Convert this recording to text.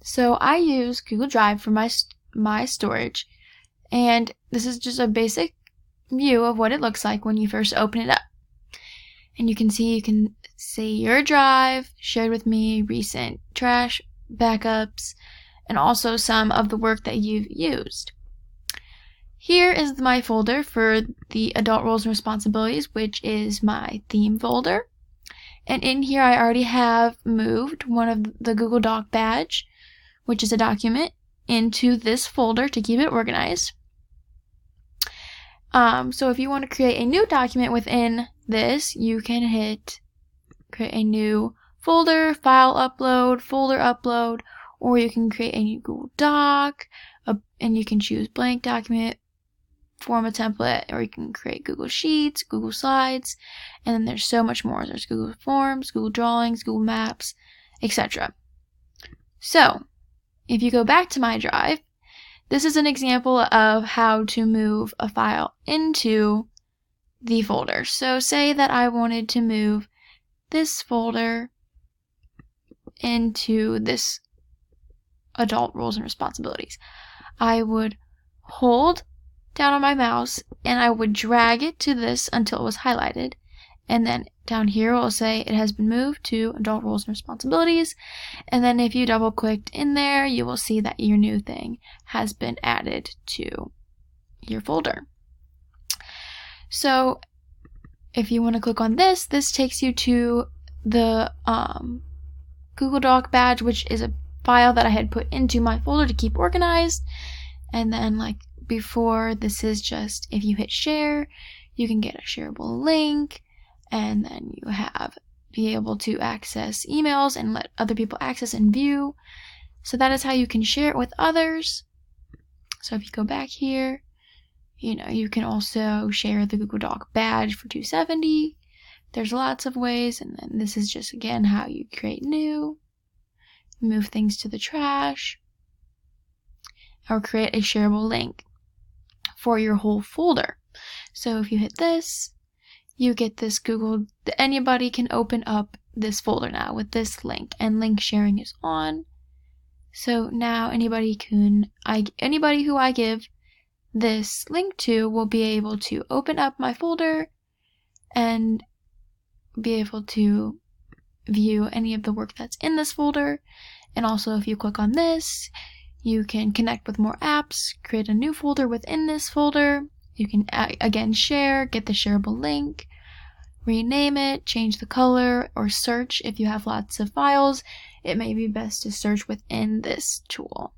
So I use Google Drive for my storage, and this is just a basic view of what it looks like when you first open it up. And you can see your drive, shared with me, recent trash backups, and also some of the work that you've used. Here is my folder for the adult roles and responsibilities, which is my theme folder. And in here I already have moved one of the Google Doc badge, which is a document, into this folder to keep it organized. So if you want to create a new document within this, you can hit create a new folder, file upload, folder upload, or you can create a new Google Doc, and you can choose blank document, form a template, or you can create Google Sheets, Google Slides, and then there's so much more. There's Google Forms, Google Drawings, Google Maps, etc. So if you go back to my drive, this is an example of how to move a file into the folder. So say that I wanted to move this folder into this adult roles and responsibilities. I would hold down on my mouse and I would drag it to this until it was highlighted, and then down here it will say it has been moved to adult roles and responsibilities, and then if you double clicked in there, you will see that your new thing has been added to your folder. So if you want to click on this takes you to the Google Doc badge, which is a file that I had put into my folder to keep organized. And then, like before, this is just if you hit share, you can get a shareable link, and then you be able to access emails and let other people access and view. So that is how you can share it with others. So if you go back here, you can also share the Google Doc badge for $2.70. There's lots of ways, and then this is just again how you create new, move things to the trash, or create a shareable link for your whole folder. So if you hit this, you get this anybody can open up this folder now with this link, and link sharing is on. So now anybody who I give this link to will be able to open up my folder and be able to view any of the work that's in this folder. And also if you click on this, you can connect with more apps, create a new folder within this folder. You can again share, get the shareable link, rename it, change the color, or search. If you have lots of files, it may be best to search within this tool.